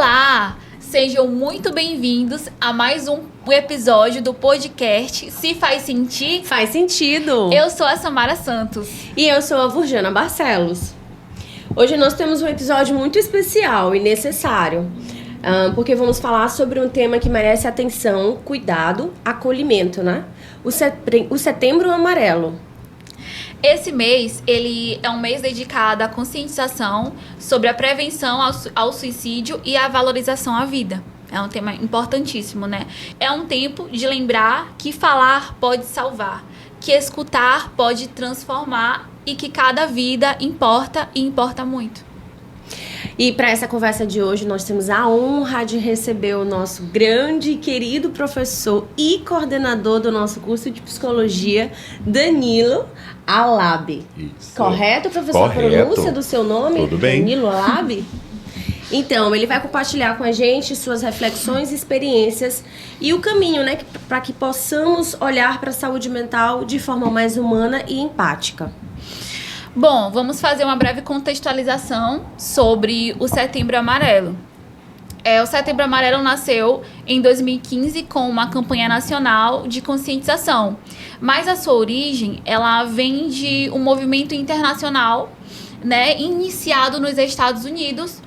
Olá! Sejam muito bem-vindos a mais um episódio do podcast Se Faz Sentir. Faz sentido! Eu sou a Samara Santos. E eu sou a Vurjana Barcelos. Hoje nós temos um episódio muito especial e necessário, porque vamos falar sobre um tema que merece atenção, cuidado, acolhimento, né? O Setembro Amarelo. Esse mês, ele é um mês dedicado à conscientização sobre a prevenção ao suicídio e à valorização à vida. É um tema importantíssimo, né? É um tempo de lembrar que falar pode salvar, que escutar pode transformar e que cada vida importa e importa muito. E para essa conversa de hoje, nós temos a honra de receber o nosso grande e querido professor e coordenador do nosso curso de psicologia, Danilo Alabi. Isso. Correto, professor? Correto. A pronúncia do seu nome? Tudo bem. Danilo Alabi? Então, ele vai compartilhar com a gente suas reflexões e experiências e o caminho, né, para que possamos olhar para a saúde mental de forma mais humana e empática. Bom, vamos fazer uma breve contextualização sobre o Setembro Amarelo. O Setembro Amarelo nasceu em 2015 com uma campanha nacional de conscientização, mas a sua origem ela vem de um movimento internacional, né, iniciado nos Estados Unidos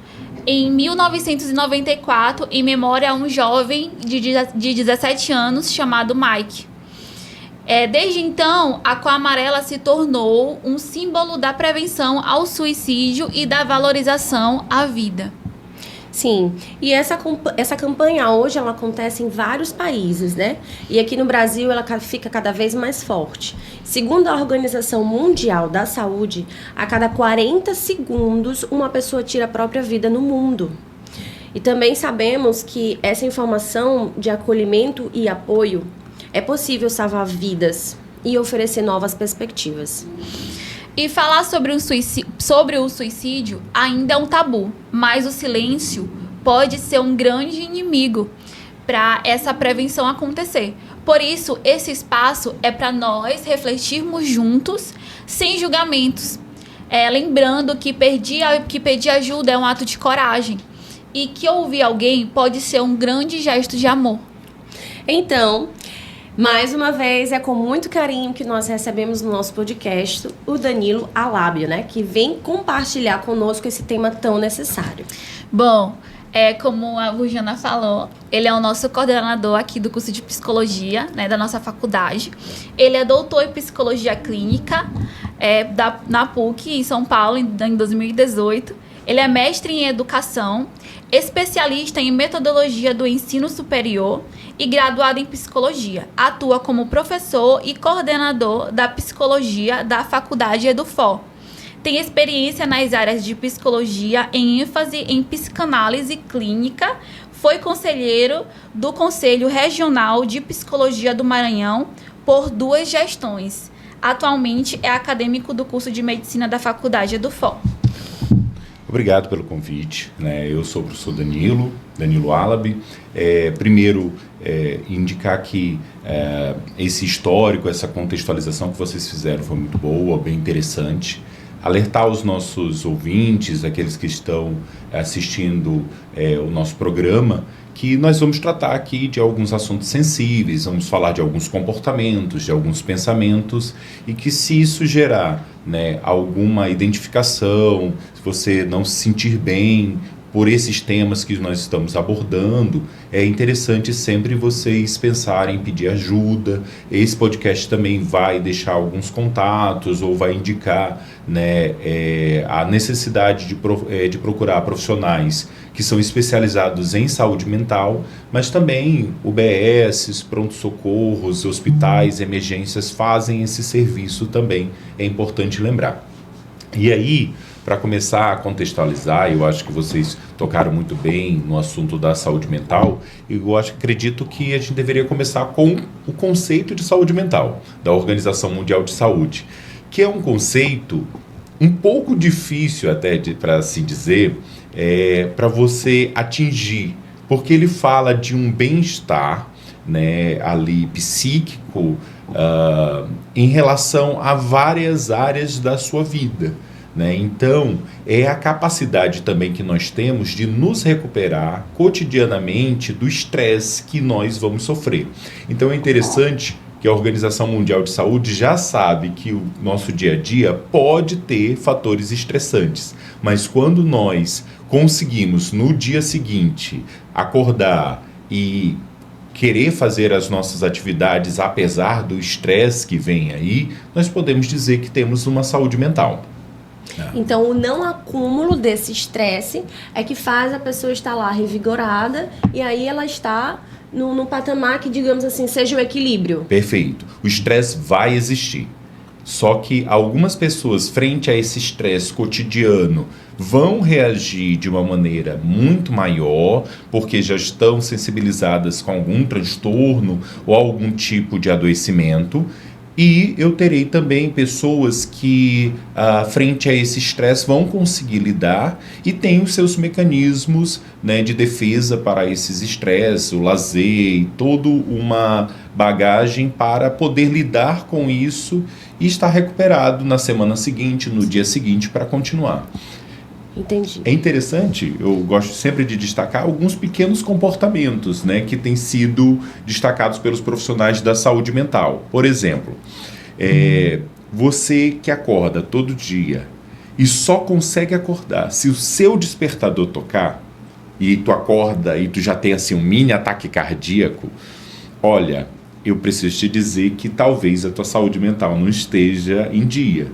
em 1994, em memória a um jovem de 17 anos chamado Mike. Desde então, a cor amarela se tornou um símbolo da prevenção ao suicídio e da valorização à vida. Sim, e essa campanha hoje ela acontece em vários países, né? E aqui no Brasil ela fica cada vez mais forte. Segundo a Organização Mundial da Saúde, a cada 40 segundos uma pessoa tira a própria vida no mundo. E também sabemos que essa informação de acolhimento e apoio é possível salvar vidas e oferecer novas perspectivas. E falar sobre o suicídio ainda é um tabu, mas o silêncio pode ser um grande inimigo para essa prevenção acontecer. Por isso, esse espaço é para nós refletirmos juntos, sem julgamentos. Lembrando que pedir ajuda é um ato de coragem e que ouvir alguém pode ser um grande gesto de amor. Então, mais uma vez, é com muito carinho que nós recebemos no nosso podcast o Danilo Alabi, né? Que vem compartilhar conosco esse tema tão necessário. Bom, como a Vurjana falou, ele é o nosso coordenador aqui do curso de psicologia, né, da nossa faculdade. Ele é doutor em psicologia clínica na PUC, em São Paulo, em 2018. Ele é mestre em educação, especialista em metodologia do ensino superior e graduado em psicologia. Atua como professor e coordenador da psicologia da Faculdade EduFó. Tem experiência nas áreas de psicologia em ênfase em psicanálise clínica. Foi conselheiro do Conselho Regional de Psicologia do Maranhão por 2 gestões. Atualmente é acadêmico do curso de medicina da Faculdade EduFó. Obrigado pelo convite, né? Eu sou o professor Danilo Alabi. Primeiro, indicar que esse histórico, essa contextualização que vocês fizeram foi muito boa, bem interessante. Alertar os nossos ouvintes, aqueles que estão assistindo o nosso programa, que nós vamos tratar aqui de alguns assuntos sensíveis, vamos falar de alguns comportamentos, de alguns pensamentos, e que se isso gerar, né, alguma identificação, se você não se sentir bem por esses temas que nós estamos abordando, é interessante sempre vocês pensarem em pedir ajuda. Esse podcast também vai deixar alguns contatos ou vai indicar, né, a necessidade de procurar profissionais que são especializados em saúde mental, mas também UBSs, pronto-socorros, hospitais, emergências fazem esse serviço também, é importante lembrar. E aí, para começar a contextualizar, eu acho que vocês tocaram muito bem no assunto da saúde mental, e eu acredito que a gente deveria começar com o conceito de saúde mental, da Organização Mundial de Saúde, que é um conceito um pouco difícil até para se dizer, para você atingir, porque ele fala de um bem-estar, né, ali psíquico, em relação a várias áreas da sua vida. né? Então, é a capacidade também que nós temos de nos recuperar cotidianamente do estresse que nós vamos sofrer. Então, é interessante que a Organização Mundial de Saúde já sabe que o nosso dia a dia pode ter fatores estressantes, mas quando nós conseguimos, no dia seguinte, acordar e querer fazer as nossas atividades apesar do estresse que vem aí, nós podemos dizer que temos uma saúde mental. Então, o não acúmulo desse estresse é que faz a pessoa estar lá revigorada e aí ela está no patamar que, digamos assim, seja o equilíbrio. Perfeito. O estresse vai existir. Só que algumas pessoas, frente a esse estresse cotidiano, vão reagir de uma maneira muito maior, porque já estão sensibilizadas com algum transtorno ou algum tipo de adoecimento. E eu terei também pessoas que, frente a esse estresse, vão conseguir lidar e têm os seus mecanismos, né, de defesa para esses estresses, o lazer e toda uma bagagem para poder lidar com isso e estar recuperado na semana seguinte, no dia seguinte, para continuar. Entendi. É interessante, eu gosto sempre de destacar alguns pequenos comportamentos, né, que têm sido destacados pelos profissionais da saúde mental. Por exemplo, você que acorda todo dia e só consegue acordar se o seu despertador tocar, e tu acorda e tu já tem assim um mini ataque cardíaco, olha, eu preciso te dizer que talvez a tua saúde mental não esteja em dia,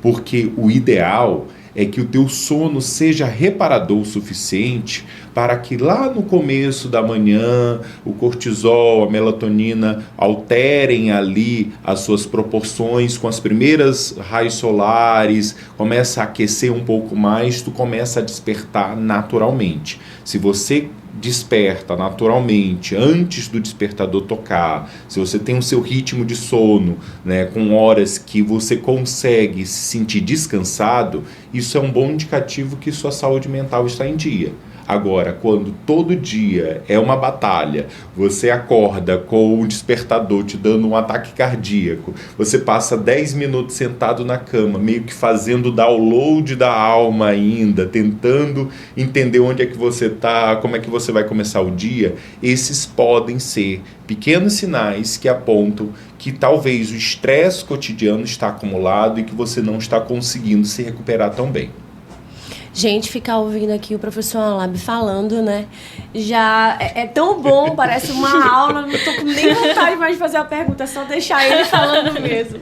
porque o ideal é que o teu sono seja reparador o suficiente para que lá no começo da manhã o cortisol, a melatonina alterem ali as suas proporções com as primeiras raios solares, começa a aquecer um pouco mais, tu começa a despertar naturalmente. Se você desperta naturalmente antes do despertador tocar, se você tem o seu ritmo de sono, né, com horas que você consegue se sentir descansado, isso é um bom indicativo que sua saúde mental está em dia. Agora, quando todo dia é uma batalha, você acorda com o despertador te dando um ataque cardíaco, você passa 10 minutos sentado na cama, meio que fazendo download da alma ainda, tentando entender onde é que você está, como é que você vai começar o dia, esses podem ser pequenos sinais que apontam que talvez o estresse cotidiano está acumulado e que você não está conseguindo se recuperar tão bem. Gente, ficar ouvindo aqui o professor Alab falando, né? Já é tão bom, parece uma aula, não tô com nem vontade mais de fazer a pergunta, é só deixar ele falando mesmo.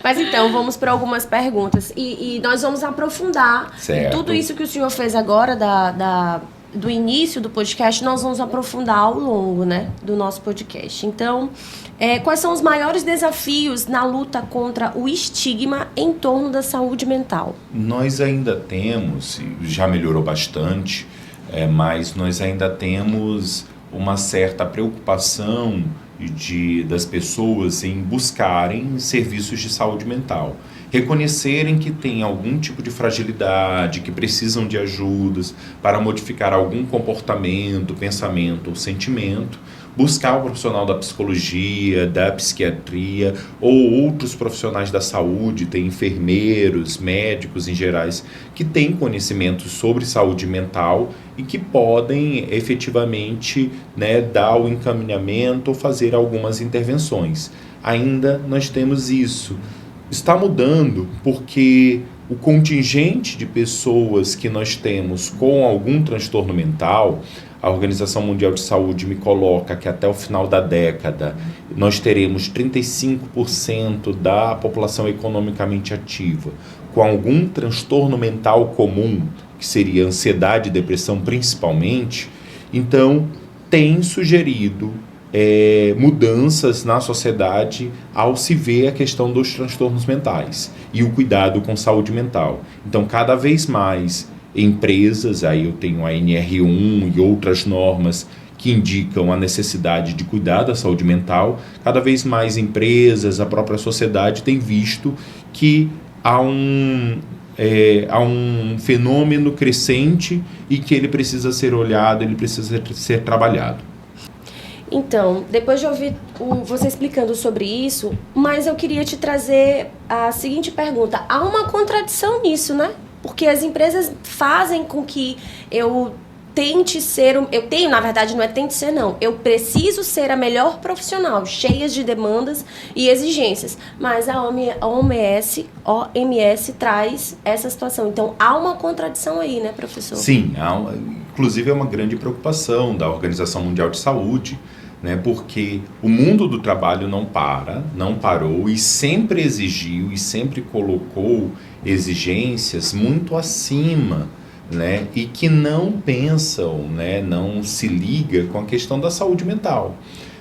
Mas então, vamos para algumas perguntas. E nós vamos aprofundar tudo isso que o senhor fez agora, do início do podcast, nós vamos aprofundar ao longo, né, do nosso podcast. Então, quais são os maiores desafios na luta contra o estigma em torno da saúde mental? Nós ainda temos, já melhorou bastante, mas nós ainda temos uma certa preocupação das pessoas em buscarem serviços de saúde mental. Reconhecerem que tem algum tipo de fragilidade, que precisam de ajudas para modificar algum comportamento, pensamento ou sentimento, buscar o profissional da psicologia, da psiquiatria ou outros profissionais da saúde, tem enfermeiros, médicos em gerais, que têm conhecimento sobre saúde mental e que podem efetivamente, né, dar o encaminhamento ou fazer algumas intervenções. Ainda nós temos isso. Está mudando porque o contingente de pessoas que nós temos com algum transtorno mental, a Organização Mundial de Saúde me coloca que até o final da década nós teremos 35% da população economicamente ativa com algum transtorno mental comum, que seria ansiedade e depressão principalmente. Então, tem sugerido mudanças na sociedade ao se ver a questão dos transtornos mentais e o cuidado com saúde mental. Então, cada vez mais empresas, aí eu tenho a NR1 e outras normas que indicam a necessidade de cuidar da saúde mental, cada vez mais empresas, a própria sociedade tem visto que há um fenômeno crescente e que ele precisa ser olhado, ele precisa ser trabalhado. Então, depois de ouvir você explicando sobre isso, mas eu queria te trazer a seguinte pergunta. Há uma contradição nisso, né? porque as empresas fazem com que eu tente ser, eu tenho, na verdade, não é tente ser, não. Eu preciso ser a melhor profissional, cheias de demandas e exigências. Mas a OMS traz essa situação. Então, há uma contradição aí, né, professor? Sim, inclusive é uma grande preocupação da Organização Mundial de Saúde, né, porque o mundo do trabalho não parou e sempre exigiu e sempre colocou exigências muito acima, né, e que não pensam, né, não se liga com a questão da saúde mental,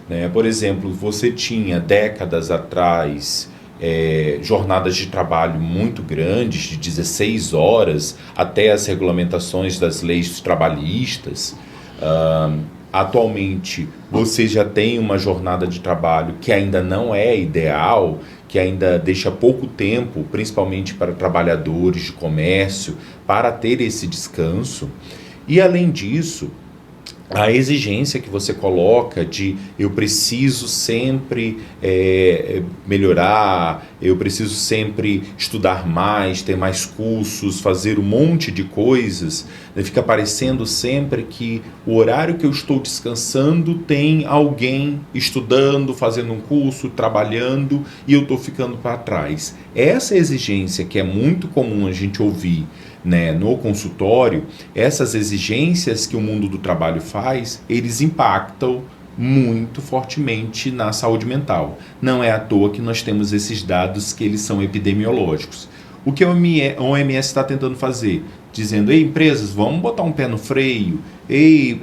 né? Por exemplo, você tinha décadas atrás jornadas de trabalho muito grandes, de 16 horas, até as regulamentações das leis trabalhistas. Atualmente, você já tem uma jornada de trabalho que ainda não é ideal, que ainda deixa pouco tempo, principalmente para trabalhadores de comércio, para ter esse descanso. E, além disso, a exigência que você coloca de eu preciso sempre melhorar, eu preciso sempre estudar mais, ter mais cursos, fazer um monte de coisas, né? Fica parecendo sempre que o horário que eu estou descansando tem alguém estudando, fazendo um curso, trabalhando e eu estou ficando para trás. Essa exigência que é muito comum a gente ouvir, né, no consultório, essas exigências que o mundo do trabalho faz, eles impactam muito fortemente na saúde mental. Não é à toa que nós temos esses dados que eles são epidemiológicos. O que a OMS está tentando fazer? Dizendo, ei, empresas, vamos botar um pé no freio, ei,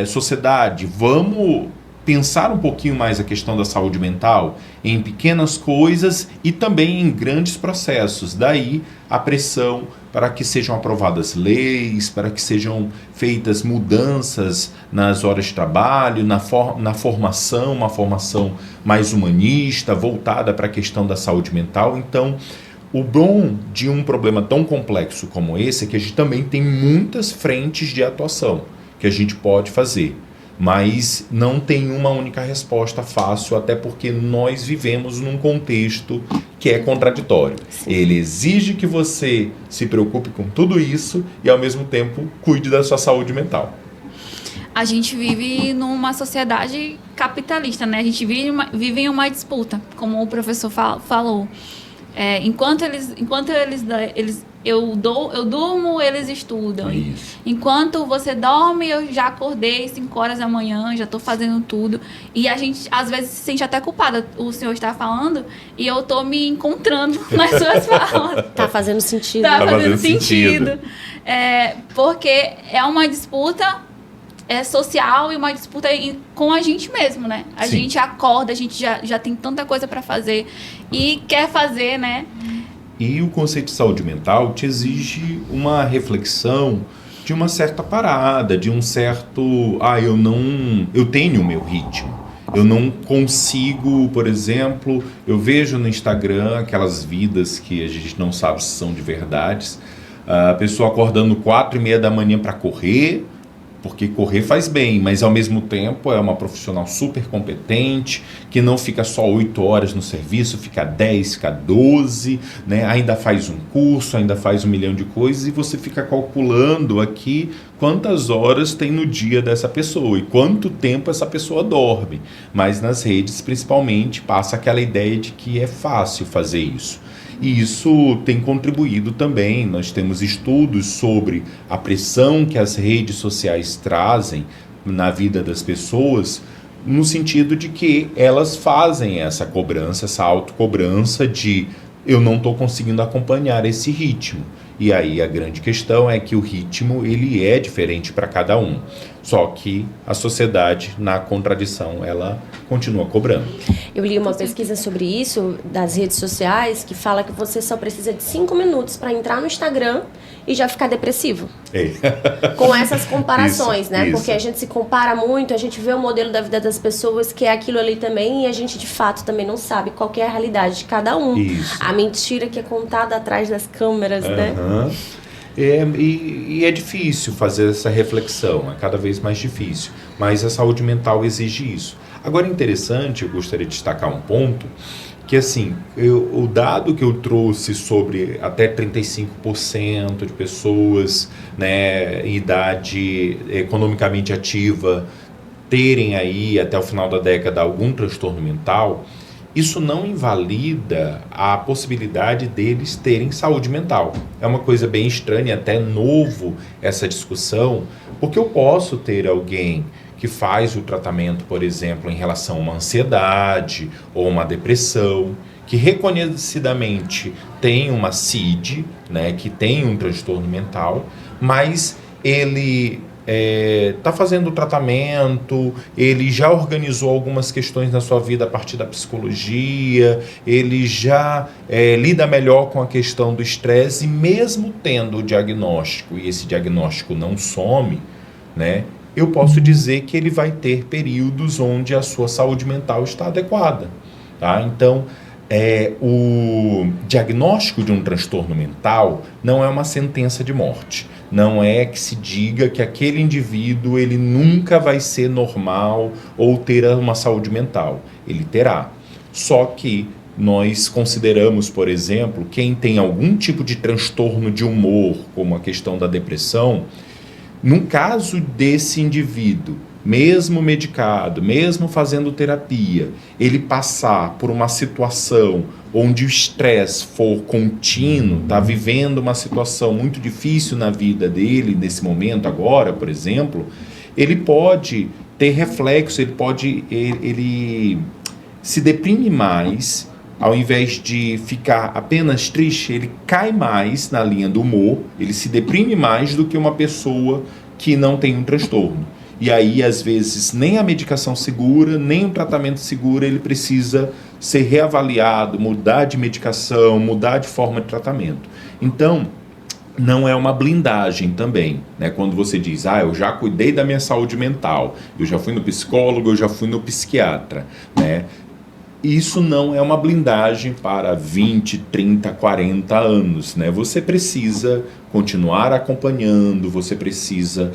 sociedade, vamos pensar um pouquinho mais a questão da saúde mental em pequenas coisas e também em grandes processos. Daí a pressão para que sejam aprovadas leis, para que sejam feitas mudanças nas horas de trabalho, na formação, uma formação mais humanista, voltada para a questão da saúde mental. Então, o bom de um problema tão complexo como esse é que a gente também tem muitas frentes de atuação que a gente pode fazer. Mas não tem uma única resposta fácil, até porque nós vivemos num contexto que é contraditório. Sim. Ele exige que você se preocupe com tudo isso e, ao mesmo tempo, cuide da sua saúde mental. A gente vive numa sociedade capitalista, né? A gente vive em uma disputa, como o professor falou. Enquanto eu durmo, eles estudam. Isso. Enquanto você dorme, eu já acordei 5 horas da manhã, já estou fazendo tudo. E a gente, às vezes, se sente até culpada. O senhor está falando e eu estou me encontrando nas suas falas. Tá fazendo sentido. Tá fazendo sentido. Porque é uma disputa social e uma disputa com a gente mesmo, né? A Sim. gente acorda, a gente já tem tanta coisa para fazer e quer fazer, né? E o conceito de saúde mental te exige uma reflexão de uma certa parada, de um certo... eu tenho o meu ritmo. Eu não consigo, por exemplo, eu vejo no Instagram aquelas vidas que a gente não sabe se são de verdades, a pessoa acordando 4:30 da manhã para correr, porque correr faz bem, mas ao mesmo tempo é uma profissional super competente, que não fica só 8 horas no serviço, fica 10, fica 12, né? Ainda faz um curso, ainda faz 1 milhão de coisas, e você fica calculando aqui quantas horas tem no dia dessa pessoa e quanto tempo essa pessoa dorme. Mas nas redes, principalmente, passa aquela ideia de que é fácil fazer isso. E isso tem contribuído também. Nós temos estudos sobre a pressão que as redes sociais trazem na vida das pessoas, no sentido de que elas fazem essa cobrança, essa autocobrança de eu não estou conseguindo acompanhar esse ritmo. E aí a grande questão é que o ritmo ele é diferente para cada um. Só que a sociedade, na contradição, ela continua cobrando. Eu li uma pesquisa sobre isso, das redes sociais, que fala que você só precisa de 5 minutos para entrar no Instagram e já ficar depressivo. Com essas comparações, né? Isso. Porque a gente se compara muito, a gente vê o modelo da vida das pessoas, que é aquilo ali também, e a gente, de fato, também não sabe qual que é a realidade de cada um. Isso. A mentira que é contada atrás das câmeras, né? E é difícil fazer essa reflexão, é cada vez mais difícil, mas a saúde mental exige isso. Agora, interessante, eu gostaria de destacar um ponto, que assim, o dado que eu trouxe sobre até 35% de pessoas, né, em idade economicamente ativa terem aí até o final da década algum transtorno mental, isso não invalida a possibilidade deles terem saúde mental. É uma coisa bem estranha, até novo essa discussão, porque eu posso ter alguém que faz o tratamento, por exemplo, em relação a uma ansiedade ou uma depressão, que reconhecidamente tem uma CID, né, que tem um transtorno mental, mas ele está fazendo o tratamento, ele já organizou algumas questões na sua vida a partir da psicologia, ele já lida melhor com a questão do estresse, e mesmo tendo o diagnóstico, e esse diagnóstico não some, né, eu posso dizer que ele vai ter períodos onde a sua saúde mental está adequada. Tá? Então, o diagnóstico de um transtorno mental não é uma sentença de morte. Não é que se diga que aquele indivíduo ele nunca vai ser normal ou ter uma saúde mental. Ele terá. Só que nós consideramos, por exemplo, quem tem algum tipo de transtorno de humor, como a questão da depressão, num caso desse indivíduo, mesmo medicado, mesmo fazendo terapia, ele passar por uma situação onde o estresse for contínuo, está vivendo uma situação muito difícil na vida dele, nesse momento agora, por exemplo, ele pode ter reflexo, ele se deprime mais, ao invés de ficar apenas triste, ele cai mais na linha do humor, ele se deprime mais do que uma pessoa que não tem um transtorno. E aí, às vezes, nem a medicação segura, nem o tratamento seguro, ele precisa ser reavaliado, mudar de medicação, mudar de forma de tratamento. Então, não é uma blindagem também, né? Quando você diz, eu já cuidei da minha saúde mental, eu já fui no psicólogo, eu já fui no psiquiatra, né? Isso não é uma blindagem para 20, 30, 40 anos, né? Você precisa continuar acompanhando, você precisa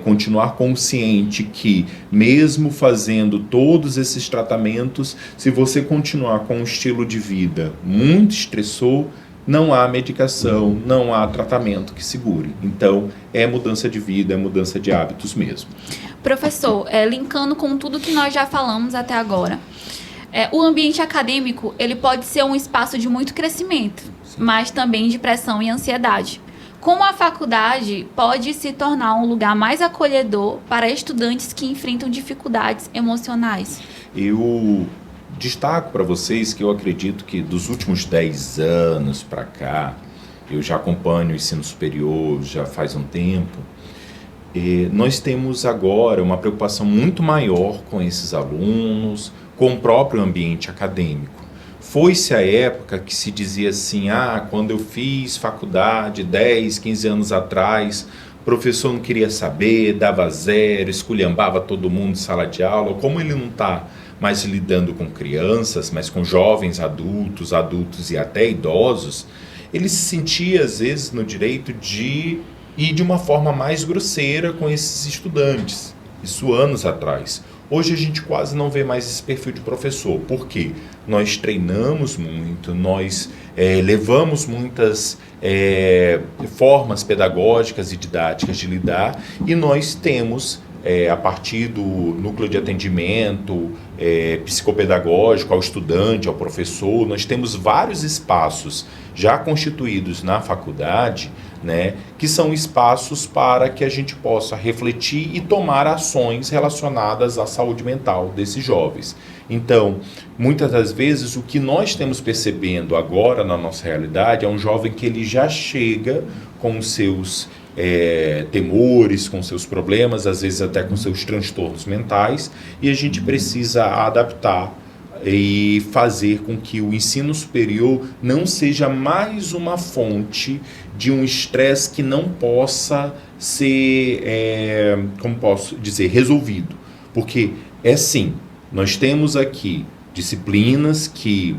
continuar consciente que, mesmo fazendo todos esses tratamentos, se você continuar com um estilo de vida muito estressor, não há medicação, não há tratamento que segure. Então, é mudança de vida, é mudança de hábitos mesmo. Professor, linkando com tudo que nós já falamos até agora, o ambiente acadêmico ele pode ser um espaço de muito crescimento, mas também de pressão e ansiedade. Como a faculdade pode se tornar um lugar mais acolhedor para estudantes que enfrentam dificuldades emocionais? Eu destaco para vocês que eu acredito que dos últimos 10 anos para cá, eu já acompanho o ensino superior já faz um tempo, nós temos agora uma preocupação muito maior com esses alunos, com o próprio ambiente acadêmico. Foi-se a época que se dizia assim, quando eu fiz faculdade 10, 15 anos atrás, o professor não queria saber, dava zero, esculhambava todo mundo em sala de aula. Como ele não está mais lidando com crianças, mas com jovens adultos e até idosos, ele se sentia às vezes no direito de ir de uma forma mais grosseira com esses estudantes. Isso anos atrás. Hoje a gente quase não vê mais esse perfil de professor, porque nós treinamos muito, nós levamos muitas formas pedagógicas e didáticas de lidar, e nós temos, a partir do núcleo de atendimento psicopedagógico ao estudante, ao professor, nós temos vários espaços já constituídos na faculdade, né, que são espaços para que a gente possa refletir e tomar ações relacionadas à saúde mental desses jovens. Então, muitas das vezes, o que nós temos percebendo agora na nossa realidade é um jovem que ele já chega com os seus temores, com seus problemas, às vezes até com seus transtornos mentais, e a gente precisa adaptar e fazer com que o ensino superior não seja mais uma fonte de um estresse que não possa ser, como posso dizer, resolvido. Porque sim, nós temos aqui disciplinas que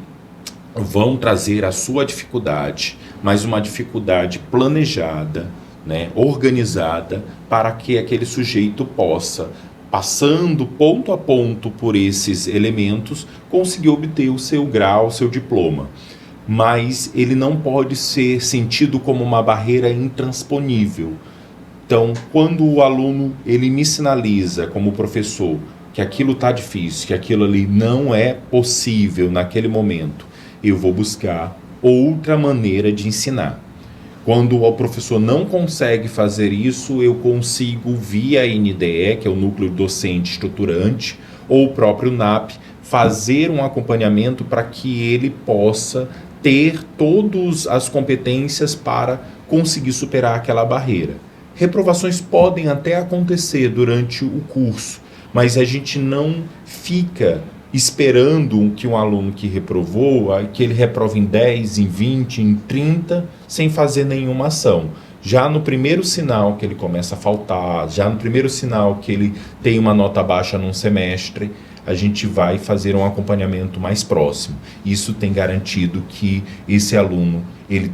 vão trazer a sua dificuldade, mas uma dificuldade planejada, né, organizada, para que aquele sujeito possa passando ponto a ponto por esses elementos, conseguiu obter o seu grau, o seu diploma. Mas ele não pode ser sentido como uma barreira intransponível. Então, quando o aluno ele me sinaliza como professor que aquilo está difícil, que aquilo ali não é possível naquele momento, eu vou buscar outra maneira de ensinar. Quando o professor não consegue fazer isso, eu consigo, via NDE, que é o Núcleo Docente Estruturante, ou o próprio NAP, fazer um acompanhamento para que ele possa ter todas as competências para conseguir superar aquela barreira. Reprovações podem até acontecer durante o curso, mas a gente não fica esperando que um aluno que reprovou, que ele reprove em 10, em 20, em 30, sem fazer nenhuma ação. Já no primeiro sinal que ele começa a faltar, já no primeiro sinal que ele tem uma nota baixa num semestre, a gente vai fazer um acompanhamento mais próximo. Isso tem garantido que esse aluno ele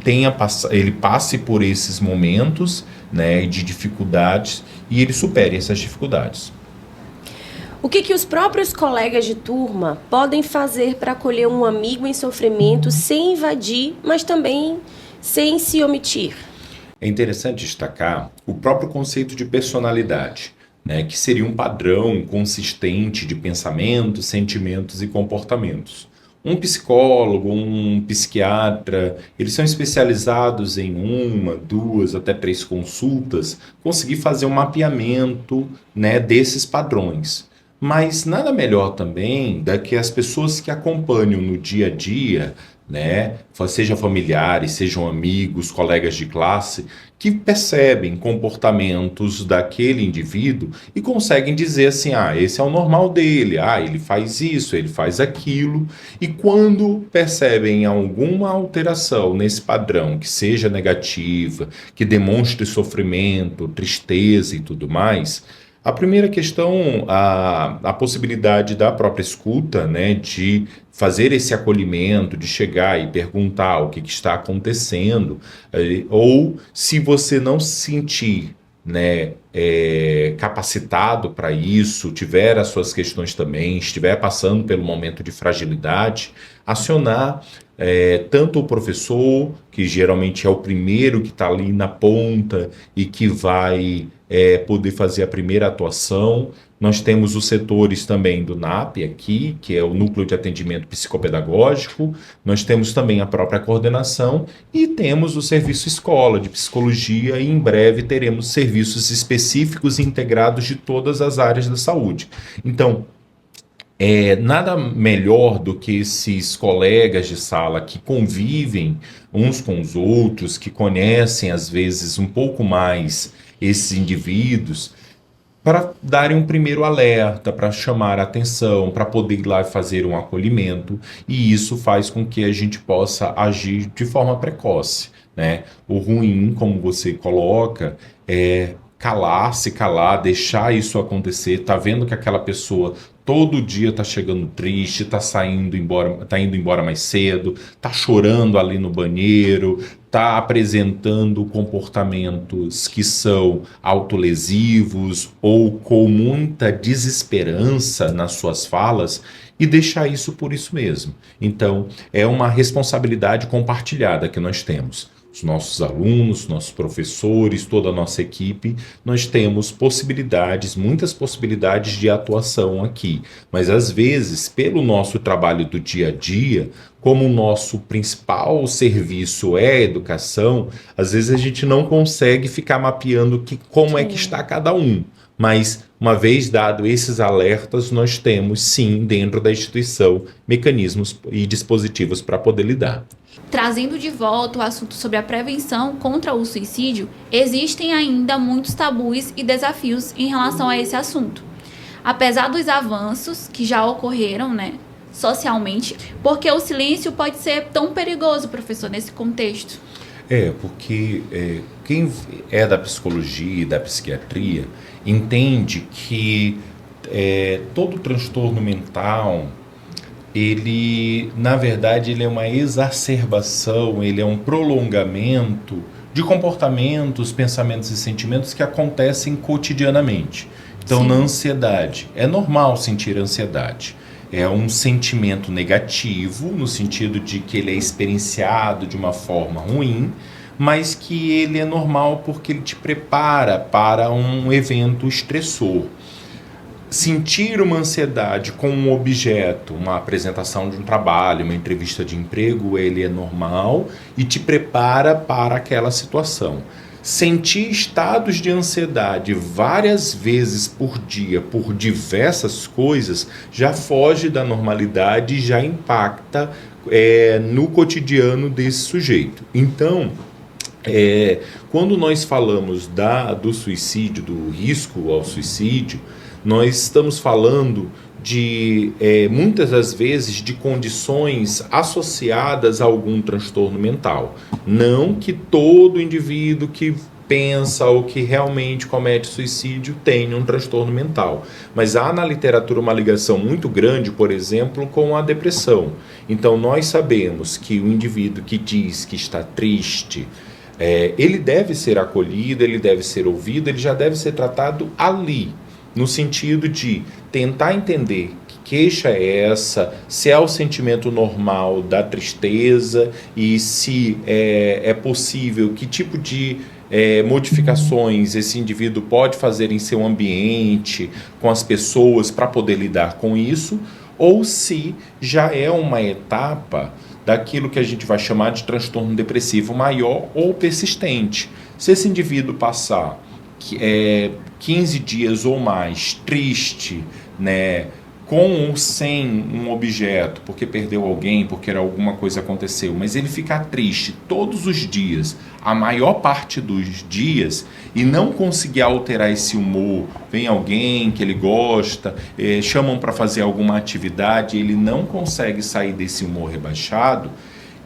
passe por esses momentos, né, de dificuldades e ele supere essas dificuldades. O que os próprios colegas de turma podem fazer para acolher um amigo em sofrimento sem invadir, mas também sem se omitir? É interessante destacar o próprio conceito de personalidade, né, que seria um padrão consistente de pensamentos, sentimentos e comportamentos. Um psicólogo, um psiquiatra, eles são especializados em 1, 2, até 3 consultas, conseguir fazer um mapeamento, né, desses padrões. Mas nada melhor também do que as pessoas que acompanham no dia a dia, né, sejam familiares, sejam amigos, colegas de classe, que percebem comportamentos daquele indivíduo e conseguem dizer assim, esse é o normal dele, ele faz isso, ele faz aquilo. E quando percebem alguma alteração nesse padrão, que seja negativa, que demonstre sofrimento, tristeza e tudo mais, a primeira questão, a possibilidade da própria escuta, né, de fazer esse acolhimento, de chegar e perguntar o que está acontecendo, ou se você não se sentir, né, capacitado para isso, tiver as suas questões também, estiver passando pelo momento de fragilidade, acionar tanto o professor, que geralmente é o primeiro que está ali na ponta e que vai poder fazer a primeira atuação. Nós temos os setores também do NAP aqui, que é o Núcleo de Atendimento Psicopedagógico, nós temos também a própria coordenação e temos o serviço escola de psicologia e em breve teremos serviços específicos e integrados de todas as áreas da saúde. Então, nada melhor do que esses colegas de sala que convivem uns com os outros, que conhecem às vezes um pouco mais esses indivíduos, para darem um primeiro alerta, para chamar a atenção, para poder ir lá e fazer um acolhimento, e isso faz com que a gente possa agir de forma precoce, né? O ruim, como você coloca, é se calar, deixar isso acontecer, tá vendo que aquela pessoa todo dia tá chegando triste, tá indo embora mais cedo, tá chorando ali no banheiro, tá apresentando comportamentos que são autolesivos ou com muita desesperança nas suas falas, e deixar isso por isso mesmo. Então, é uma responsabilidade compartilhada que nós temos. Os nossos alunos, nossos professores, toda a nossa equipe, nós temos possibilidades, muitas possibilidades de atuação aqui. Mas às vezes, pelo nosso trabalho do dia a dia, como o nosso principal serviço é a educação, às vezes a gente não consegue ficar mapeando como é que está cada um. Mas, uma vez dado esses alertas, nós temos, sim, dentro da instituição, mecanismos e dispositivos para poder lidar. Trazendo de volta o assunto sobre a prevenção contra o suicídio, existem ainda muitos tabus e desafios em relação a esse assunto. Apesar dos avanços que já ocorreram, né, socialmente, porque o silêncio pode ser tão perigoso, professor, nesse contexto? Porque quem é da psicologia e da psiquiatria entende que todo transtorno mental, ele, na verdade, ele é uma exacerbação, ele é um prolongamento de comportamentos, pensamentos e sentimentos que acontecem cotidianamente. Então, Sim. na ansiedade, é normal sentir ansiedade. É um sentimento negativo, no sentido de que ele é experienciado de uma forma ruim, mas que ele é normal porque ele te prepara para um evento estressor. Sentir uma ansiedade com um objeto, uma apresentação de um trabalho, uma entrevista de emprego, ele é normal e te prepara para aquela situação. Sentir estados de ansiedade várias vezes por dia, por diversas coisas, já foge da normalidade e já impacta no cotidiano desse sujeito. Então, quando nós falamos do suicídio, do risco ao suicídio, nós estamos falando de, muitas das vezes, de condições associadas a algum transtorno mental. Não que todo indivíduo que pensa ou que realmente comete suicídio tenha um transtorno mental. Mas há na literatura uma ligação muito grande, por exemplo, com a depressão. Então, nós sabemos que o indivíduo que diz que está triste, ele deve ser acolhido, ele deve ser ouvido, ele já deve ser tratado ali, no sentido de tentar entender que queixa é essa, se é o sentimento normal da tristeza e se é possível, que tipo de modificações esse indivíduo pode fazer em seu ambiente, com as pessoas, para poder lidar com isso, ou se já é uma etapa daquilo que a gente vai chamar de transtorno depressivo maior ou persistente. Se esse indivíduo passar 15 dias ou mais triste, né, com ou sem um objeto, porque perdeu alguém, porque alguma coisa aconteceu, mas ele ficar triste todos os dias, a maior parte dos dias, e não conseguir alterar esse humor, vem alguém que ele gosta, chamam para fazer alguma atividade, ele não consegue sair desse humor rebaixado,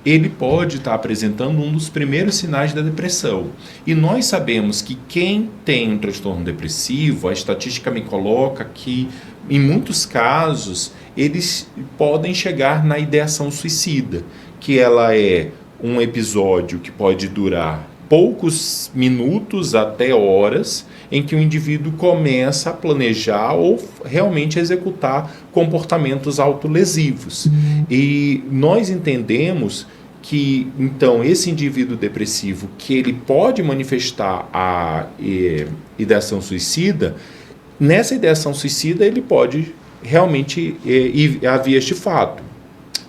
ele pode estar apresentando um dos primeiros sinais da depressão. E nós sabemos que quem tem um transtorno depressivo, a estatística me coloca que, em muitos casos, eles podem chegar na ideação suicida, que ela é um episódio que pode durar poucos minutos até horas, em que o indivíduo começa a planejar ou realmente executar comportamentos autolesivos. E nós entendemos que, então, esse indivíduo depressivo, que ele pode manifestar a ideação suicida, nessa ideação suicida ele pode realmente ir a vias de fato.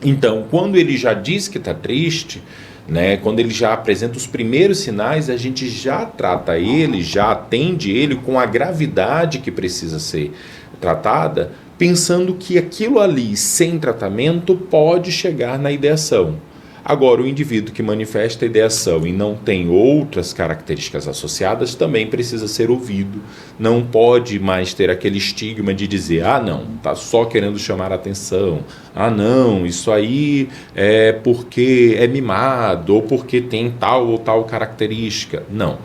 Então, quando ele já diz que está triste, né, quando ele já apresenta os primeiros sinais, a gente já trata ele, já atende ele com a gravidade que precisa ser tratada, pensando que aquilo ali, sem tratamento, pode chegar na ideação. Agora, o indivíduo que manifesta a ideação e não tem outras características associadas também precisa ser ouvido. Não pode mais ter aquele estigma de dizer, não, está só querendo chamar a atenção. Não, isso aí é porque é mimado ou porque tem tal ou tal característica. Não.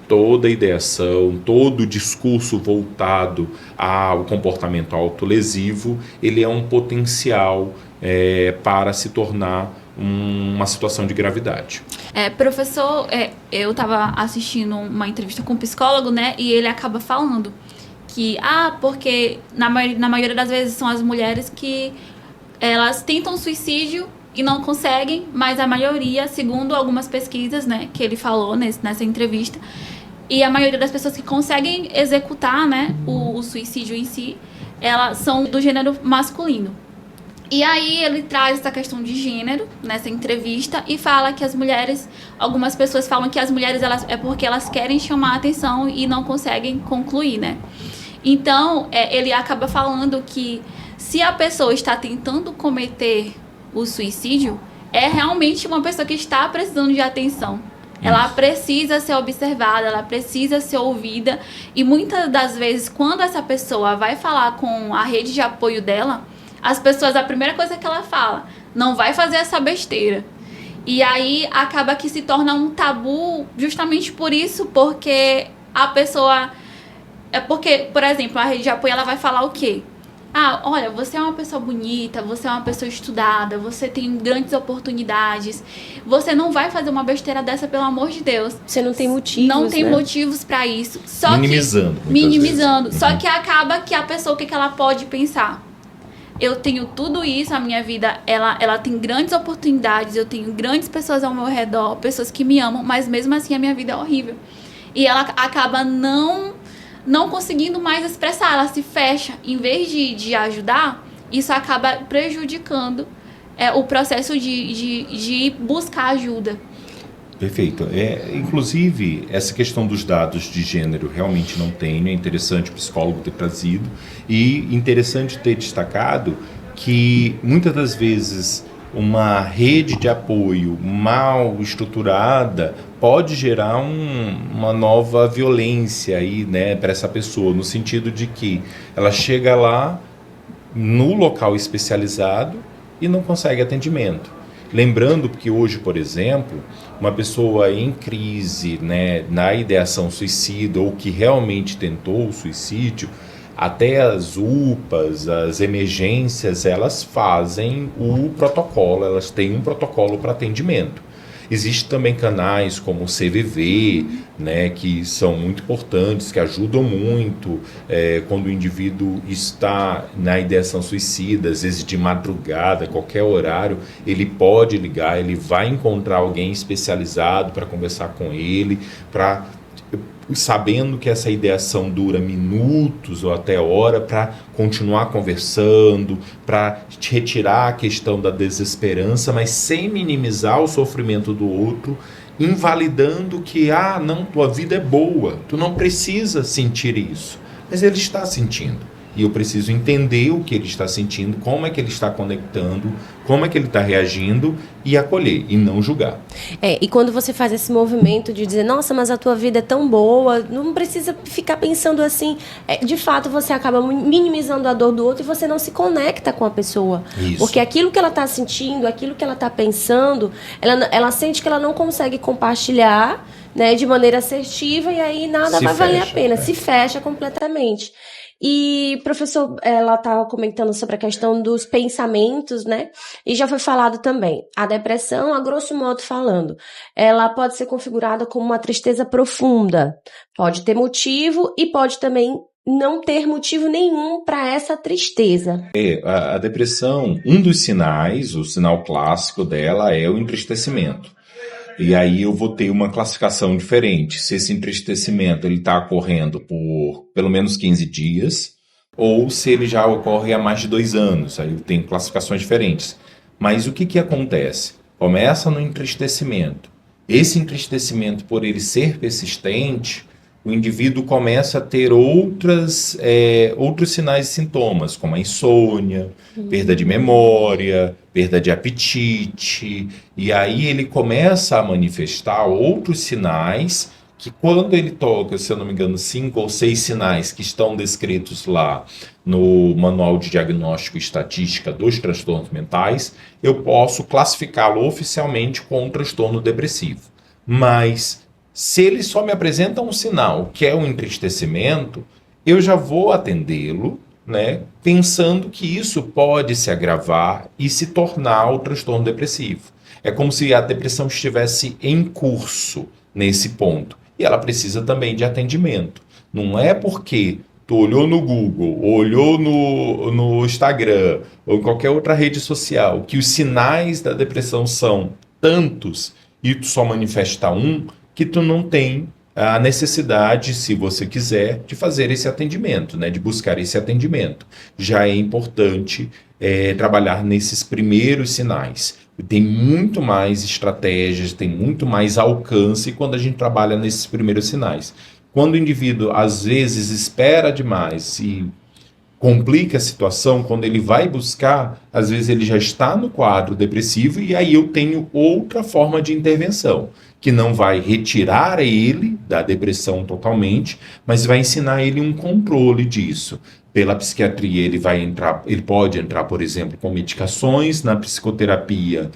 Toda ideação, todo discurso voltado ao comportamento autolesivo, ele é um potencial para se tornar uma situação de gravidade. Professor, eu estava assistindo uma entrevista com um psicólogo, né? E ele acaba falando que, porque na maioria das vezes são as mulheres que elas tentam suicídio e não conseguem, mas a maioria, segundo algumas pesquisas, né, que ele falou nessa entrevista, e a maioria das pessoas que conseguem executar, né, o suicídio em si, elas são do gênero masculino. E aí ele traz essa questão de gênero nessa entrevista e fala que as mulheres, algumas pessoas falam que as mulheres é porque elas querem chamar a atenção e não conseguem concluir, né? Então, ele acaba falando que se a pessoa está tentando cometer o suicídio, é realmente uma pessoa que está precisando de atenção. Ela precisa ser observada, ela precisa ser ouvida. E muitas das vezes, quando essa pessoa vai falar com a rede de apoio dela, as pessoas, a primeira coisa que ela fala, não vai fazer essa besteira. E aí acaba que se torna um tabu justamente por isso, porque a pessoa... porque, por exemplo, a rede de apoio ela vai falar o quê? Ah, olha, você é uma pessoa bonita, você é uma pessoa estudada, você tem grandes oportunidades. Você não vai fazer uma besteira dessa, pelo amor de Deus. Você não tem motivos, Não tem né? motivos pra isso. Só Minimizando, que, muitas minimizando. vezes. Só que acaba que a pessoa, o que ela pode pensar? Eu tenho tudo isso, a minha vida, ela tem grandes oportunidades, eu tenho grandes pessoas ao meu redor, pessoas que me amam, mas mesmo assim a minha vida é horrível. E ela acaba não conseguindo mais expressar, ela se fecha. Em vez de ajudar, isso acaba prejudicando o processo de buscar ajuda. Perfeito. Inclusive, essa questão dos dados de gênero realmente não tem, é interessante o psicólogo ter trazido, e interessante ter destacado que muitas das vezes uma rede de apoio mal estruturada pode gerar uma nova violência aí, né, para essa pessoa, no sentido de que ela chega lá no local especializado e não consegue atendimento. Lembrando que hoje, por exemplo, uma pessoa em crise, né, na ideação suicida ou que realmente tentou o suicídio, até as UPAs, as emergências, elas fazem o protocolo, elas têm um protocolo para atendimento. Existem também canais como o CVV, né, que são muito importantes, que ajudam muito quando o indivíduo está na ideação suicida, às vezes de madrugada, qualquer horário, ele pode ligar, ele vai encontrar alguém especializado para conversar com ele, sabendo que essa ideação dura minutos ou até hora, para continuar conversando, para retirar a questão da desesperança, mas sem minimizar o sofrimento do outro, invalidando que, não, tua vida é boa, tu não precisa sentir isso. Mas ele está sentindo. E eu preciso entender o que ele está sentindo, como é que ele está conectando, como é que ele está reagindo e acolher, e não julgar. E quando você faz esse movimento de dizer, nossa, mas a tua vida é tão boa, não precisa ficar pensando assim. De fato, você acaba minimizando a dor do outro e você não se conecta com a pessoa. Isso. Porque aquilo que ela está sentindo, aquilo que ela está pensando, ela sente que ela não consegue compartilhar, né, de maneira assertiva, e aí nada vai valer a pena, se fecha completamente. E, professor, ela estava comentando sobre a questão dos pensamentos, né? E já foi falado também. A depressão, a grosso modo falando, ela pode ser configurada como uma tristeza profunda. Pode ter motivo e pode também não ter motivo nenhum para essa tristeza. A depressão, um dos sinais, o sinal clássico dela é o entristecimento. E aí eu vou ter uma classificação diferente. Se esse entristecimento está ocorrendo por pelo menos 15 dias, ou se ele já ocorre há mais de 2 anos. Aí eu tenho classificações diferentes. Mas o que acontece? Começa no entristecimento. Esse entristecimento, por ele ser persistente, o indivíduo começa a ter outros sinais e sintomas, como a insônia, perda de memória, perda de apetite, e aí ele começa a manifestar outros sinais que, quando ele toca, se eu não me engano, 5 ou 6 sinais que estão descritos lá no Manual de Diagnóstico e Estatística dos Transtornos Mentais, eu posso classificá-lo oficialmente como um transtorno depressivo. Mas se ele só me apresenta um sinal, que é o entristecimento, eu já vou atendê-lo, né, pensando que isso pode se agravar e se tornar o transtorno depressivo. É como se a depressão estivesse em curso nesse ponto. E ela precisa também de atendimento. Não é porque tu olhou no Google, ou olhou no Instagram, ou em qualquer outra rede social, que os sinais da depressão são tantos e tu só manifesta um, que tu não tem a necessidade, se você quiser, de fazer esse atendimento, né, de buscar esse atendimento. Já é importante trabalhar nesses primeiros sinais. Tem muito mais estratégias, tem muito mais alcance quando a gente trabalha nesses primeiros sinais. Quando o indivíduo, às vezes, espera demais e complica a situação, quando ele vai buscar, às vezes ele já está no quadro depressivo, e aí eu tenho outra forma de intervenção, que não vai retirar ele da depressão totalmente, mas vai ensinar ele um controle disso. Pela psiquiatria ele pode entrar, por exemplo, com medicações, na psicoterapia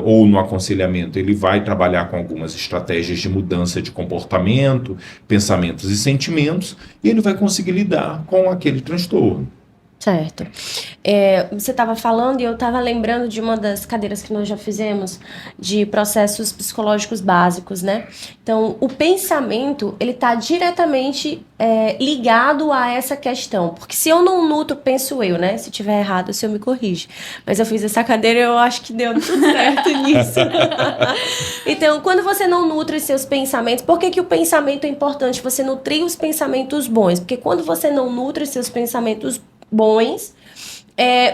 ou no aconselhamento ele vai trabalhar com algumas estratégias de mudança de comportamento, pensamentos e sentimentos, e ele vai conseguir lidar com aquele transtorno. Certo. Você estava falando e eu estava lembrando de uma das cadeiras que nós já fizemos de processos psicológicos básicos, né? Então, o pensamento, ele está diretamente ligado a essa questão. Porque se eu não nutro, penso eu, né? Se tiver errado, o senhor me corrige. Mas eu fiz essa cadeira e eu acho que deu tudo certo nisso. Então, quando você não nutre seus pensamentos, por que o pensamento é importante? Você nutrir os pensamentos bons. Porque quando você não nutre seus pensamentos bons,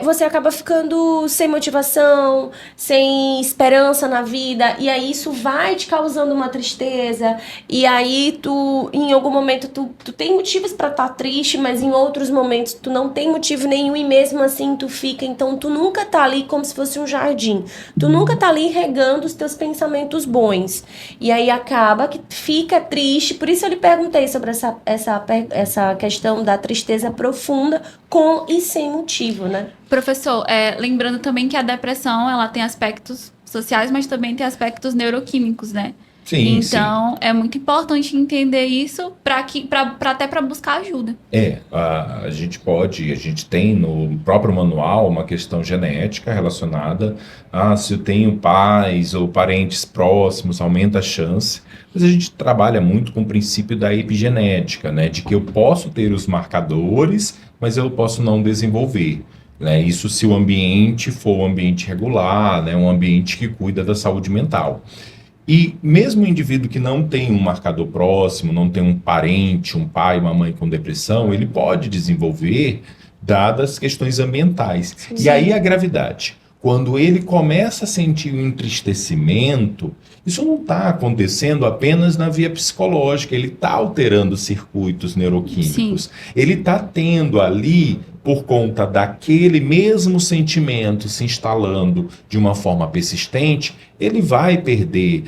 você acaba ficando sem motivação, sem esperança na vida, e aí isso vai te causando uma tristeza, e aí tu, em algum momento, tu tem motivos pra estar triste, mas em outros momentos tu não tem motivo nenhum, e mesmo assim tu fica, então tu nunca tá ali como se fosse um jardim, tu nunca tá ali regando os teus pensamentos bons, e aí acaba que fica triste. Por isso eu lhe perguntei sobre essa questão da tristeza profunda, com e sem motivo, né? Professor, lembrando também que a depressão, ela tem aspectos sociais, mas também tem aspectos neuroquímicos, né? Sim, então, é muito importante entender isso até para buscar ajuda. A gente tem no próprio manual uma questão genética relacionada a se eu tenho pais ou parentes próximos, aumenta a chance. Mas a gente trabalha muito com o princípio da epigenética, né? De que eu posso ter os marcadores, mas eu posso não desenvolver. Né? Isso se o ambiente for um ambiente regular, né? Um ambiente que cuida da saúde mental. E mesmo o indivíduo que não tem um marcador próximo, não tem um parente, um pai, uma mãe com depressão, ele pode desenvolver dadas questões ambientais. Sim. E aí a gravidade. Quando ele começa a sentir um entristecimento, isso não está acontecendo apenas na via psicológica, ele está alterando circuitos neuroquímicos. Sim. Ele está tendo ali, por conta daquele mesmo sentimento se instalando de uma forma persistente, ele vai perder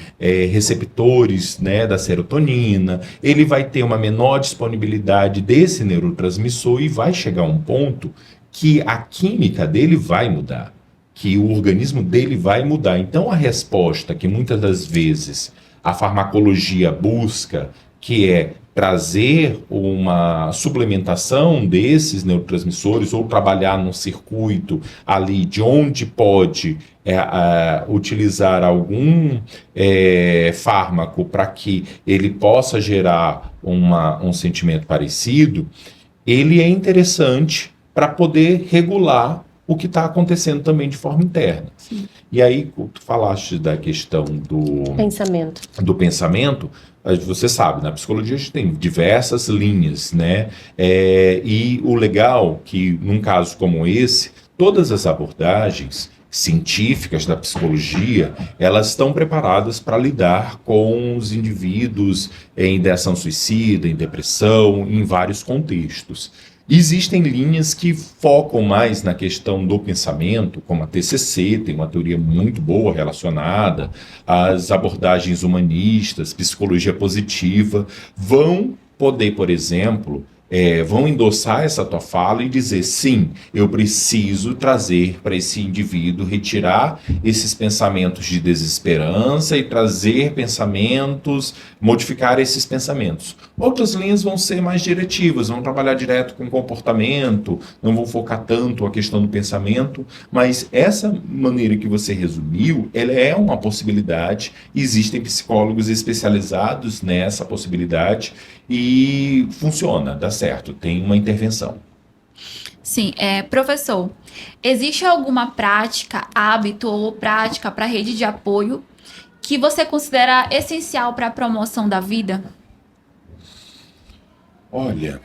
receptores, né, da serotonina, ele vai ter uma menor disponibilidade desse neurotransmissor e vai chegar a um ponto que a química dele vai mudar, que o organismo dele vai mudar. Então a resposta que muitas das vezes a farmacologia busca, que é trazer uma suplementação desses neurotransmissores ou trabalhar num circuito ali de onde pode utilizar algum fármaco para que ele possa gerar um sentimento parecido, ele é interessante para poder regular o que está acontecendo também de forma interna. Sim. E aí, tu falaste da questão do pensamento, você sabe, na psicologia a gente tem diversas linhas, né? E o legal que, num caso como esse, todas as abordagens científicas da psicologia, elas estão preparadas para lidar com os indivíduos em ideação suicida, em depressão, em vários contextos. Existem linhas que focam mais na questão do pensamento, como a TCC, tem uma teoria muito boa relacionada, as abordagens humanistas, psicologia positiva, vão poder, por exemplo, vão endossar essa tua fala e dizer, sim, eu preciso trazer para esse indivíduo, retirar esses pensamentos de desesperança e trazer pensamentos, modificar esses pensamentos. Outras linhas vão ser mais diretivas, vão trabalhar direto com comportamento, não vão focar tanto a questão do pensamento, mas essa maneira que você resumiu, ela é uma possibilidade, existem psicólogos especializados nessa possibilidade e funciona, dá certo, tem uma intervenção. Sim, professor, existe alguma prática, hábito ou prática para rede de apoio que você considera essencial para a promoção da vida? Olha,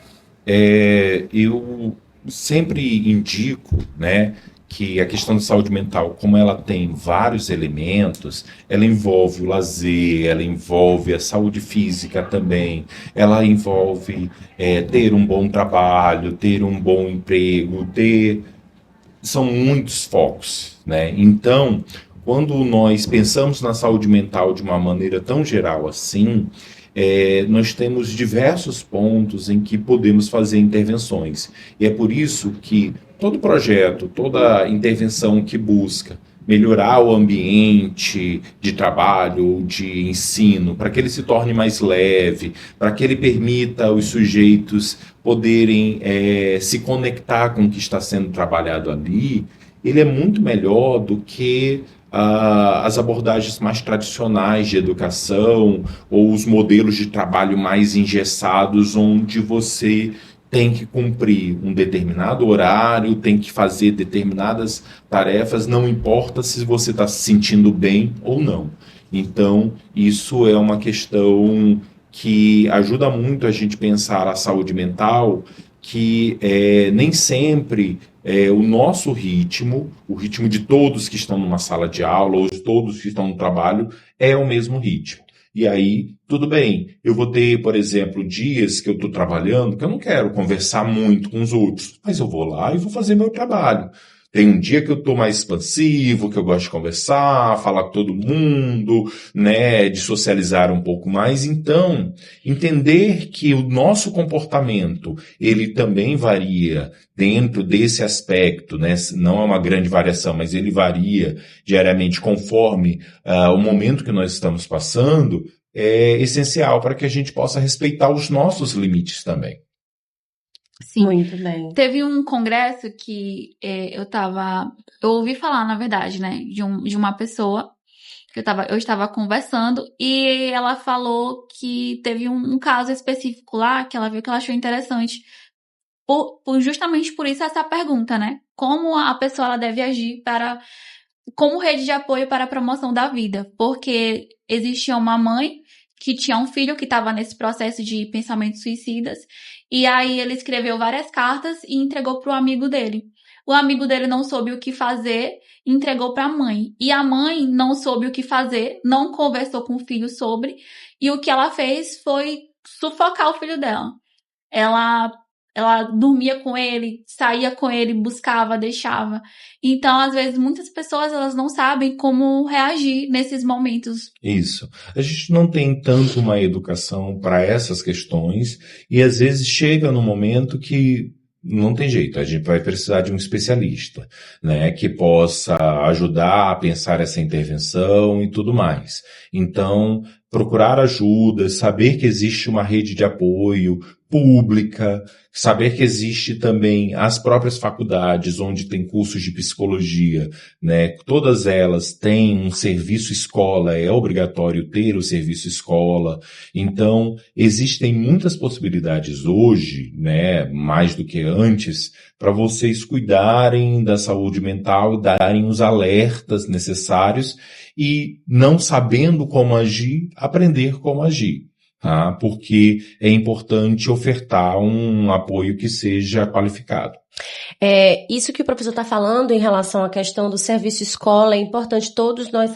eu sempre indico, né, que a questão de saúde mental, como ela tem vários elementos, ela envolve o lazer, ela envolve a saúde física também, ela envolve ter um bom trabalho, ter um bom emprego, são muitos focos, né? Então, quando nós pensamos na saúde mental de uma maneira tão geral assim, nós temos diversos pontos em que podemos fazer intervenções. E é por isso que todo projeto, toda intervenção que busca melhorar o ambiente de trabalho, de ensino, para que ele se torne mais leve, para que ele permita os sujeitos poderem se conectar com o que está sendo trabalhado ali, ele é muito melhor do que as abordagens mais tradicionais de educação ou os modelos de trabalho mais engessados, onde você tem que cumprir um determinado horário, tem que fazer determinadas tarefas, não importa se você está se sentindo bem ou não. Então, isso é uma questão que ajuda muito a gente pensar a saúde mental, que nem sempre o nosso ritmo, o ritmo de todos que estão numa sala de aula, ou de todos que estão no trabalho, é o mesmo ritmo. E aí, tudo bem, eu vou ter, por exemplo, dias que eu estou trabalhando, que eu não quero conversar muito com os outros, mas eu vou lá e vou fazer meu trabalho. Tem um dia que eu estou mais expansivo, que eu gosto de conversar, falar com todo mundo, né, de socializar um pouco mais. Então, entender que o nosso comportamento, ele também varia dentro desse aspecto, né, não é uma grande variação, mas ele varia diariamente conforme o momento que nós estamos passando, é essencial para que a gente possa respeitar os nossos limites também. Sim. Muito bem. Teve um congresso que eu ouvi falar, na verdade, né, de uma pessoa que eu estava conversando e ela falou que teve um caso específico lá que ela viu que ela achou interessante. Justamente por isso essa pergunta, né? Como a pessoa ela deve agir como rede de apoio para a promoção da vida. Porque existia uma mãe que tinha um filho que estava nesse processo de pensamentos suicidas. E aí ele escreveu várias cartas e entregou para o amigo dele. O amigo dele não soube o que fazer e entregou para a mãe. E a mãe não soube o que fazer, não conversou com o filho sobre. E o que ela fez foi sufocar o filho dela. Ela dormia com ele, saía com ele, buscava, deixava. Então, às vezes, muitas pessoas elas não sabem como reagir nesses momentos. Isso. A gente não tem tanto uma educação para essas questões e às vezes chega no momento que não tem jeito, a gente vai precisar de um especialista, né, que possa ajudar a pensar essa intervenção e tudo mais. Então, procurar ajuda, saber que existe uma rede de apoio pública, saber que existe também as próprias faculdades onde tem cursos de psicologia, né? Todas elas têm um serviço escola, é obrigatório ter o serviço escola. Então, existem muitas possibilidades hoje, né, mais do que antes, para vocês cuidarem da saúde mental, darem os alertas necessários e, não sabendo como agir, aprender como agir. Tá? Porque é importante ofertar um apoio que seja qualificado. Isso que o professor está falando em relação à questão do serviço escola é importante todos nós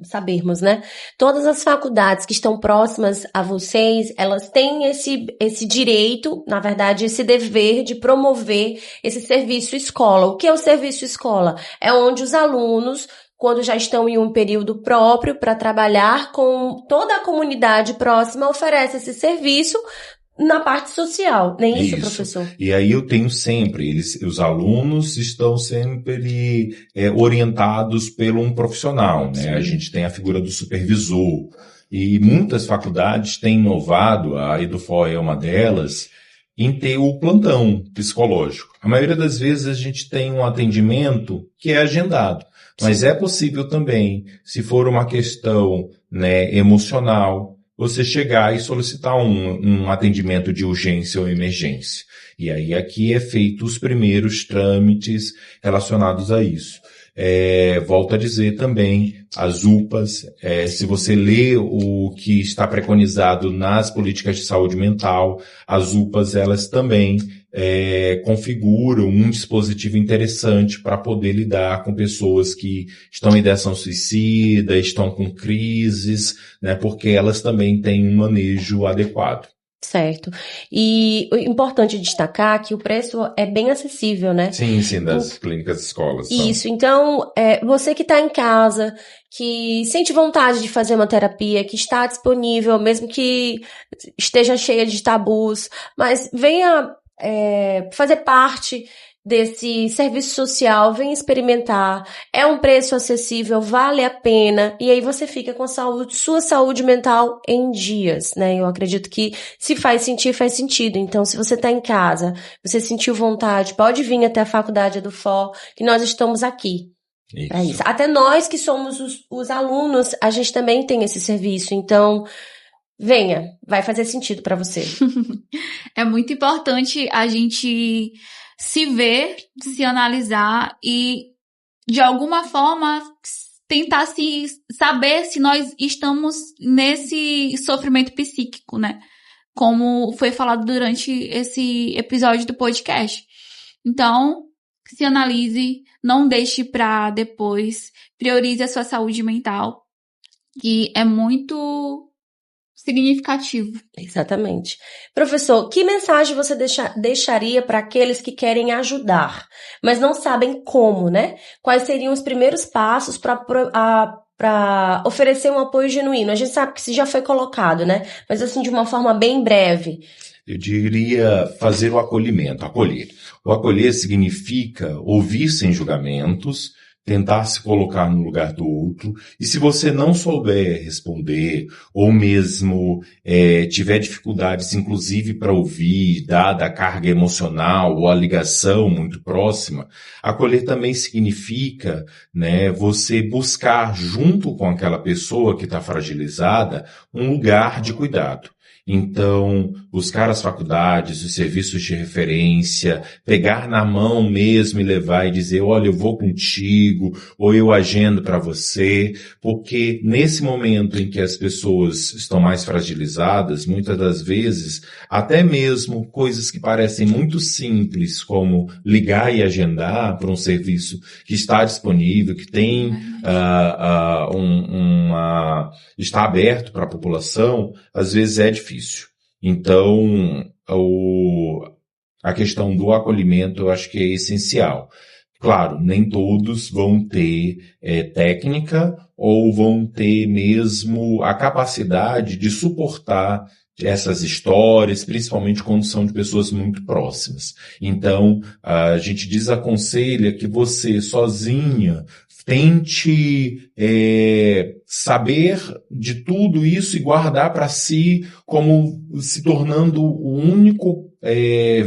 sabermos, né? Todas as faculdades que estão próximas a vocês, elas têm esse direito, na verdade, esse dever de promover esse serviço escola. O que é o serviço escola? É onde os alunos, quando já estão em um período próprio para trabalhar com toda a comunidade próxima, oferece esse serviço na parte social, não é isso, professor? E aí eu tenho sempre, os alunos estão sempre orientados por um profissional, né? A gente tem a figura do supervisor e muitas faculdades têm inovado, a EduFó é uma delas, em ter o plantão psicológico. A maioria das vezes a gente tem um atendimento que é agendado. Mas é possível também, se for uma questão, né, emocional, você chegar e solicitar um atendimento de urgência ou emergência. E aí aqui é feito os primeiros trâmites relacionados a isso. Volto a dizer também, as UPAs, se você lê o que está preconizado nas políticas de saúde mental, as UPAs, elas também configuram um dispositivo interessante para poder lidar com pessoas que estão em ideação suicida, estão com crises, né, porque elas também têm um manejo adequado. Certo. E o importante destacar que o preço é bem acessível, né? Sim, das clínicas escolas. Isso. Então, você que está em casa, que sente vontade de fazer uma terapia, que está disponível, mesmo que esteja cheia de tabus, mas venha fazer parte desse serviço social, vem experimentar, é um preço acessível, vale a pena, e aí você fica com sua saúde mental em dias, né? Eu acredito que se faz sentido. Então, se você tá em casa, você sentiu vontade, pode vir até a Faculdade EduFor, que nós estamos aqui. Para isso. Até nós que somos os alunos, a gente também tem esse serviço, então venha, vai fazer sentido para você. É muito importante a gente se ver, se analisar e, de alguma forma, tentar se saber se nós estamos nesse sofrimento psíquico, né? Como foi falado durante esse episódio do podcast. Então, se analise, não deixe para depois, priorize a sua saúde mental, que é muito significativo. Exatamente. Professor, que mensagem você deixaria para aqueles que querem ajudar, mas não sabem como, né? Quais seriam os primeiros passos para oferecer um apoio genuíno? A gente sabe que isso já foi colocado, né? Mas assim, de uma forma bem breve. Eu diria fazer o acolhimento, acolher. O acolher significa ouvir sem julgamentos, tentar se colocar no lugar do outro, e se você não souber responder, ou mesmo tiver dificuldades, inclusive para ouvir, dada a carga emocional ou a ligação muito próxima, acolher também significa, né, você buscar junto com aquela pessoa que está fragilizada um lugar de cuidado. Então, buscar as faculdades, os serviços de referência, pegar na mão mesmo e levar e dizer, olha, eu vou contigo, ou eu agendo para você, porque nesse momento em que as pessoas estão mais fragilizadas, muitas das vezes, até mesmo coisas que parecem muito simples, como ligar e agendar para um serviço que está disponível, que tem está aberto para a população, às vezes é difícil. Então, a questão do acolhimento eu acho que é essencial. Claro, nem todos vão ter técnica ou vão ter mesmo a capacidade de suportar essas histórias, principalmente quando são de pessoas muito próximas. Então, a gente desaconselha que você sozinha tente saber de tudo isso e guardar para si, como se tornando o único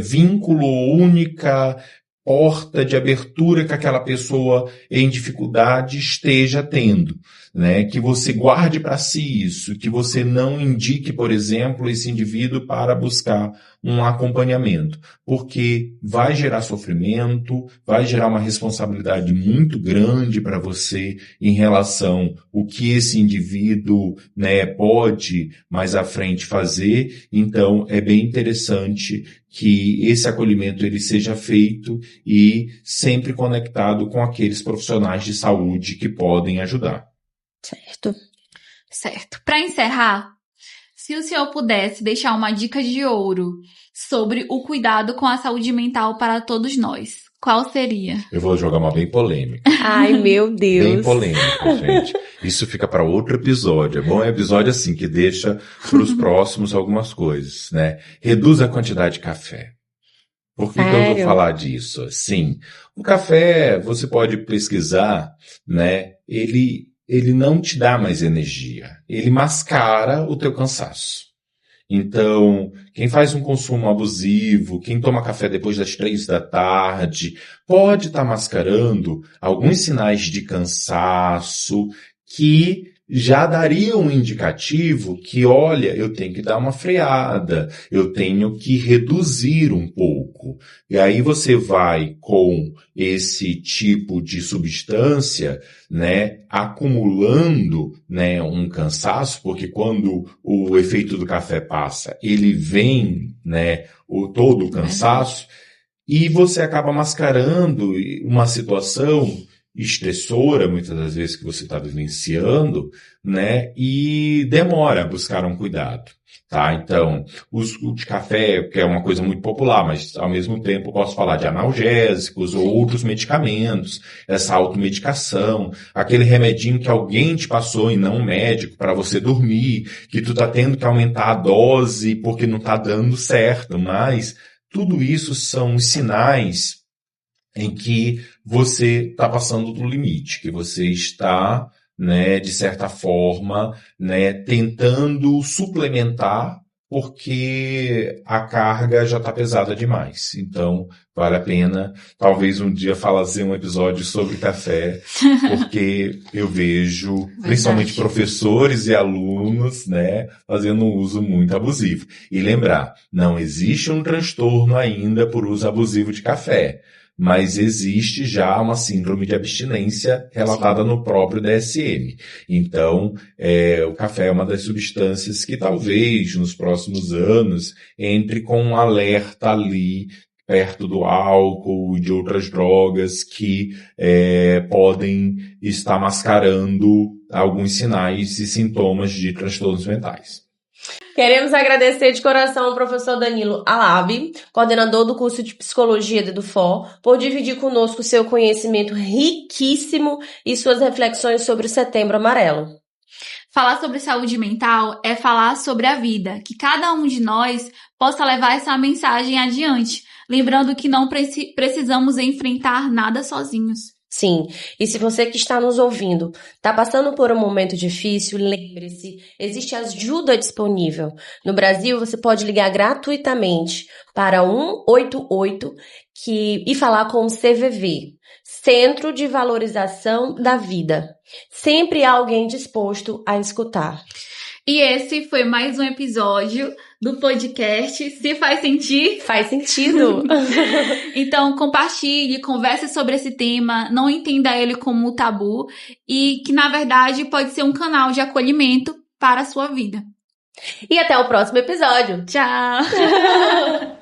vínculo, única porta de abertura que aquela pessoa em dificuldade esteja tendo, né? Que você guarde para si isso, que você não indique, por exemplo, esse indivíduo para buscar um acompanhamento, porque vai gerar sofrimento, vai gerar uma responsabilidade muito grande para você em relação ao que esse indivíduo, né, pode mais à frente fazer. Então, é bem interessante que esse acolhimento ele seja feito e sempre conectado com aqueles profissionais de saúde que podem ajudar. Certo. Para encerrar, se o senhor pudesse deixar uma dica de ouro sobre o cuidado com a saúde mental para todos nós, qual seria? Eu vou jogar uma bem polêmica. Ai, meu Deus. Bem polêmica, gente. Isso fica para outro episódio. É bom, é um episódio assim, que deixa para os próximos algumas coisas, né? Reduz a quantidade de café. Por que eu vou falar disso? Sim, o café, você pode pesquisar, né? Ele não te dá mais energia. Ele mascara o teu cansaço. Então, quem faz um consumo abusivo, quem toma café depois das 3 da tarde, pode estar mascarando alguns sinais de cansaço que já daria um indicativo que, olha, eu tenho que dar uma freada, eu tenho que reduzir um pouco. E aí você vai com esse tipo de substância, né, acumulando, né, um cansaço, porque quando o efeito do café passa, ele vem, né, todo o cansaço, e você acaba mascarando uma situação estressora, muitas das vezes, que você está vivenciando, né, e demora a buscar um cuidado, tá? Então, o de café, que é uma coisa muito popular, mas ao mesmo tempo posso falar de analgésicos ou outros medicamentos, essa automedicação, aquele remedinho que alguém te passou e não um médico para você dormir, que tu tá tendo que aumentar a dose porque não tá dando certo, mas tudo isso são sinais em que você está passando do limite, que você está, né, de certa forma, né, tentando suplementar porque a carga já está pesada demais. Então, vale a pena, talvez um dia fazer um episódio sobre café, porque eu vejo, principalmente professores e alunos, né, fazendo um uso muito abusivo. E lembrar, não existe um transtorno ainda por uso abusivo de café, mas existe já uma síndrome de abstinência relatada no próprio DSM. Então, o café é uma das substâncias que talvez nos próximos anos entre com um alerta ali perto do álcool e de outras drogas que podem estar mascarando alguns sinais e sintomas de transtornos mentais. Queremos agradecer de coração ao professor Danilo Alabi, coordenador do curso de Psicologia da EduFor, por dividir conosco seu conhecimento riquíssimo e suas reflexões sobre o Setembro Amarelo. Falar sobre saúde mental é falar sobre a vida, que cada um de nós possa levar essa mensagem adiante, lembrando que não precisamos enfrentar nada sozinhos. Sim, e se você que está nos ouvindo está passando por um momento difícil, lembre-se, existe ajuda disponível. No Brasil, você pode ligar gratuitamente para 188 e falar com o CVV, Centro de Valorização da Vida. Sempre há alguém disposto a escutar. E esse foi mais um episódio do podcast Se Faz Sentir. Faz sentido. Então, compartilhe, converse sobre esse tema, não entenda ele como um tabu e que, na verdade, pode ser um canal de acolhimento para a sua vida. E até o próximo episódio. Tchau!